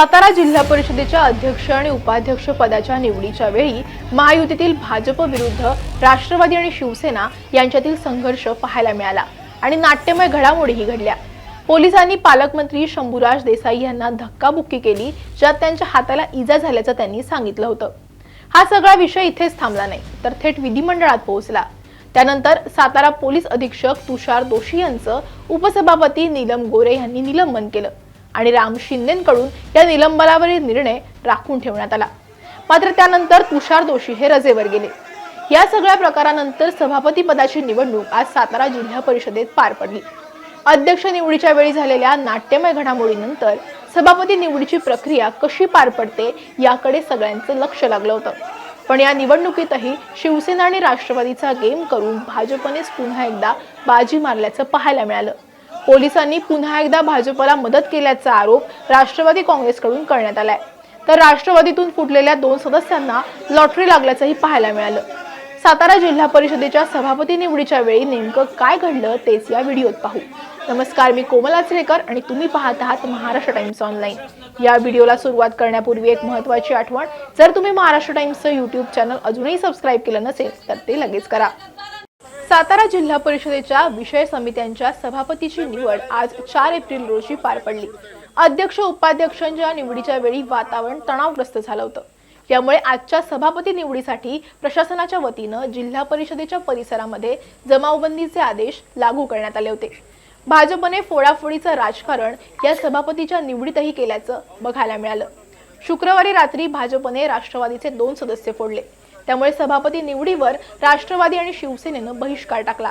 सातारा जिल्हा परिषदेच्या अध्यक्ष आणि उपाध्यक्ष पदाच्या निवडीच्या वेळी महायुतीतील भाजप विरुद्ध राष्ट्रवादी आणि शिवसेना यांच्यातील संघर्ष पाहायला मिळाला आणि नाट्यमय घडामोडीही घडल्या। पोलिसांनी पालकमंत्री शंभूराज देसाई यांना धक्काबुक्की केली, ज्यात त्यांच्या हाताला इजा झाल्याचं त्यांनी सांगितलं होतं। हा सगळा विषय इथेच थांबला नाही, तर थेट विधिमंडळात पोहोचला। त्यानंतर सातारा पोलीस अधीक्षक तुषार दोशी यांचं उपसभापती नीलम गोरे यांनी निलंबन केलं आणि राम शिंदेंकडून या निलंबनावरील निर्णय राखून ठेवण्यात आला। मात्र त्यानंतर तुषार दोशी हे रजेवर गेले। या सगळ्या प्रकारानंतर सभापती पदाची निवडणूक आज सातारा जिल्हा परिषदेत पार पडली। अध्यक्ष निवडीच्या वेळी झालेल्या नाट्यमय घडामोडीनंतर सभापती निवडीची प्रक्रिया कशी पार पडते याकडे सगळ्यांचं लक्ष लागलं होतं। पण या निवडणुकीतही शिवसेना आणि राष्ट्रवादीचा गेम करून भाजपनेच पुन्हा एकदा बाजी मारल्याचं पाहायला मिळालं। पोलिसांनी पुन्हा एकदा भाजपला मदत केल्याचा आरोप राष्ट्रवादी काँग्रेसकडून करण्यात आलाय, तर राष्ट्रवादीतून फुटलेल्या 2 सदस्यांना लॉटरी लागल्याचंही पाहायला मिळालं। सातारा जिल्हा परिषदेच्या सभापती निवडीच्या वेळी नेमकं काय घडलं तेच या व्हिडिओत पाहू। नमस्कार, मी कोमल आचरेकर आणि तुम्ही पाहत आहात महाराष्ट्र टाइम्स ऑनलाईन। या व्हिडिओला सुरुवात करण्यापूर्वी एक महत्त्वाची आठवण, जर तुम्ही महाराष्ट्र टाइम्सचं यूट्यूब चॅनल अजूनही सबस्क्राइब केलं नसेल तर ते लगेच करा। सातारा जिल्हा परिषदेच्या विषय समित्यांच्या सभापतीची निवड आज 4 एप्रिल रोजी पार पडली। अध्यक्ष उपाध्यक्षांच्या निवडीच्या वेळी वातावरण तणावग्रस्त झालं होतं। त्यामुळे आजच्या सभापती निवडीसाठी प्रशासनाच्या वतीनं जिल्हा परिषदेच्या परिसरामध्ये जमावबंदीचे आदेश लागू करण्यात आले होते। भाजपने फोडाफोडीचं राजकारण या सभापतीच्या निवडीतही केल्याचं बघायला मिळालं। शुक्रवारी रात्री भाजपने राष्ट्रवादीचे 2 सदस्य फोडले, त्यामुळे सभापती निवडीवर राष्ट्रवादी आणि शिवसेनेनं बहिष्कार टाकला।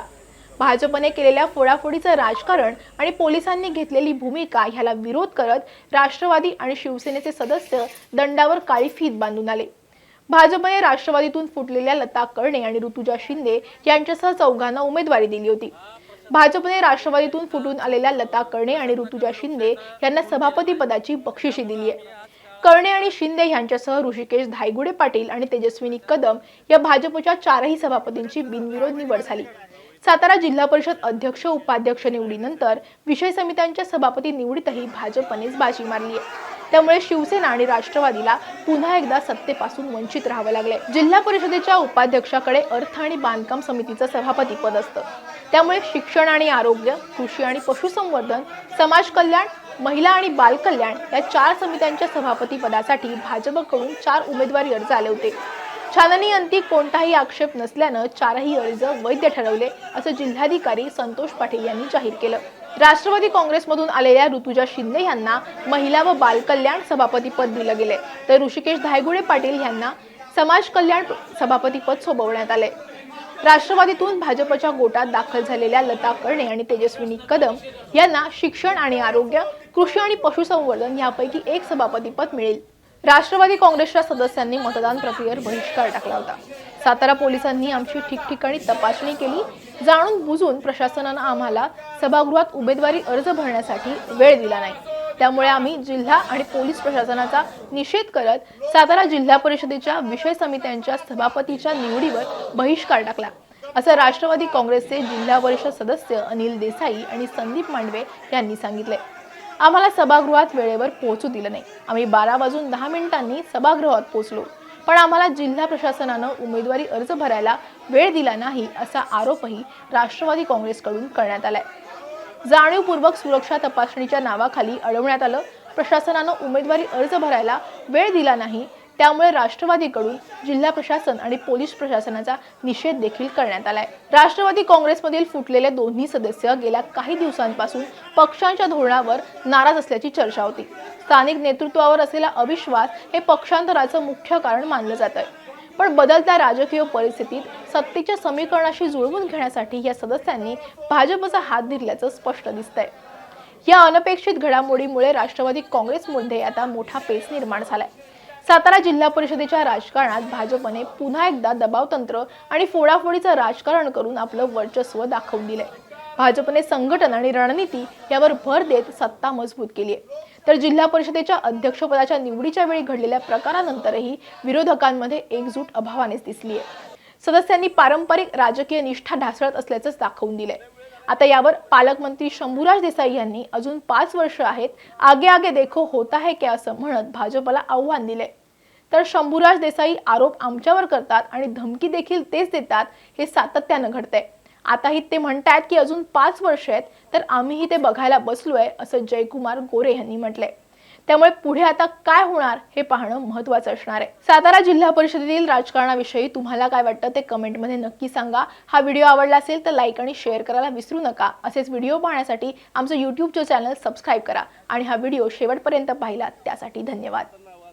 भाजपने केलेल्या फोडाफोडीचं राजकारण आणि पोलिसांनी घेतलेली भूमिका ह्याला विरोध करत राष्ट्रवादी आणि शिवसेनेचे सदस्य दंडावर काळी फीत बांधून आले। भाजपने राष्ट्रवादीतून फुटलेल्या लता कर्णे आणि ऋतुजा शिंदे यांच्यासह 4घांना उमेदवारी दिली होती। भाजपने राष्ट्रवादीतून फुटून आलेल्या लता कर्णे आणि ऋतुजा शिंदे यांना सभापती पदाची बक्षिशी दिली आहे। कर्णे आणि शिंदे यांच्यासह ऋषिकेश धायगुडे पाटील आणि तेजस्विनी कदम या भाजपच्या 4ही सभापतींची बिनविरोध निवड झाली। सातारा जिल्हा परिषद अध्यक्ष उपाध्यक्ष निवडीनंतर विषय समित्यांच्या सभापती निवडीतही भाजपनेच बाजी मारली आहे। त्यामुळे शिवसेना आणि राष्ट्रवादीला पुन्हा एकदा सत्तेपासून वंचित राहावं लागले। जिल्हा परिषदेच्या उपाध्यक्षाकडे अर्थ आणि बांधकाम समितीचं सभापती पद असतं, त्यामुळे शिक्षण आणि आरोग्य, कृषी आणि पशुसंवर्धन, समाज कल्याण, महिला आणि बाल कल्याण या 4 समित्यांच्या सभापती पदासाठी भाजपकडून 4 उमेदवारी अर्ज आले होते। छाननीअंती कोणताही आक्षेप नसल्यानं 4ही अर्ज वैध ठरवले, असं जिल्हाधिकारी संतोष पाटील यांनी जाहीर केलं। राष्ट्रवादी काँग्रेसमधून आलेल्या ऋतुजा शिंदे यांना महिला व बाल कल्याण सभापती पद दिलं गेले, तर ऋषिकेश धायगुडे पाटील यांना समाज कल्याण सभापती पद सोपवण्यात आले। राष्ट्रवादीतून भाजपच्या गोटात दाखल झालेल्या लता कर्णे आणि तेजस्विनी कदम यांना शिक्षण आणि आरोग्य, कृषी आणि पशुसंवर्धन यापैकी एक सभापती पद मिळेल। राष्ट्रवादी काँग्रेसच्या सदस्यांनी मतदान प्रक्रियेवर बहिष्कार टाकला होता। सातारा पोलिसांनी आमची ठिकठिकाणी तपासणी केली, जाणून बुजून प्रशासनानं आम्हाला सभागृहात उमेदवारी अर्ज भरण्यासाठी वेळ दिला नाही। त्यामुळे आम्ही जिल्हा आणि पोलीस प्रशासनाचा निषेध करत सातारा जिल्हा परिषदेच्या विषय समित्यांच्या सभापतीच्या निवडीवर बहिष्कार टाकला, असं राष्ट्रवादी काँग्रेसचे जिल्हा परिषद सदस्य अनिल देसाई आणि संदीप मांडवे यांनी सांगितले। आम्हाला सभागृहात वेळेवर पोहोचू दिलं नाही। आम्ही 12:10 सभागृहात पोहोचलो, पण आम्हाला जिल्हा प्रशासनानं उमेदवारी अर्ज भरायला वेळ दिला नाही, असा आरोपही राष्ट्रवादी काँग्रेसकडून करण्यात आलाय। जाणीवपूर्वक सुरक्षा तपासणीच्या नावाखाली अडवण्यात आलं। प्रशासनानं उमेदवारी अर्ज भरायला वेळ दिला नाही, त्यामुळे राष्ट्रवादीकडून जिल्हा प्रशासन आणि पोलीस प्रशासनाचा निषेध देखील करण्यात आलाय। राष्ट्रवादी काँग्रेसमधील फुटलेले 2ही सदस्य गेल्या काही दिवसांपासून पक्षांच्या धोरणावर नाराज असल्याची चर्चा होती। स्थानिक नेतृत्वावर असलेला अविश्वास हे पक्षांतराचं मुख्य कारण मानलं जात आहे। पण बदलत्या राजकीय परिस्थितीत सत्तेच्या समीकरणाशी जुळवून घेण्यासाठी या सदस्यांनी भाजपचा हात धरल्याचं स्पष्ट दिसतंय। या अनपेक्षित घडामोडीमुळे राष्ट्रवादी काँग्रेसमध्ये आता मोठा पेच निर्माण झालाय। सातारा जिल्हा परिषदेच्या राजकारणात भाजपने पुन्हा एकदा दबावतंत्र आणि फोडाफोडीचं राजकारण करून आपलं वर्चस्व दाखवून दिलंय। भाजपने संघटन आणि रणनीती यावर भर देत सत्ता मजबूत केली आहे, तर जिल्हा परिषदेच्या अध्यक्षपदाच्या निवडीच्या वेळी घडलेल्या प्रकारानंतरही विरोधकांमध्ये एकजूट अभावानेच दिसली आहे। सदस्यांनी पारंपरिक राजकीय निष्ठा ढासळत असल्याचं दाखवून दिलंय। आता यावर पालकमंत्री शंभूराज देसाई यांनी अजून 5 वर्ष आहेत, आगे आगे देखो होता है क्या असं म्हणत भाजपला आव्हान दिले. तर शंभूराज देसाई आरोप आमच्यावर करतात आणि धमकी देखील तेच देतात, हे सातत्यानं घडतंय. आताही ते म्हणतात की अजून 5 वर्ष आहेत, तर आम्हीही ते बघायला बसलोय असं जयकुमार गोरे यांनी म्हटलंय. त्यामुळे पुढे आता काय होणार हे पाहणं महत्त्वाचं असणार आहे. सातारा जिल्हा परिषदेतील राजकारणाविषयी तुम्हाला काय वाटतं ते कमेंटमध्ये नक्की सांगा. हा व्हिडिओ आवडला असेल तर लाईक आणि शेअर करायला विसरू नका. असेच व्हिडिओ पाहण्यासाठी आमचं YouTube चॅनल सबस्क्राईब करा आणि हा व्हिडिओ शेवटपर्यंत पाहिला त्यासाठी धन्यवाद.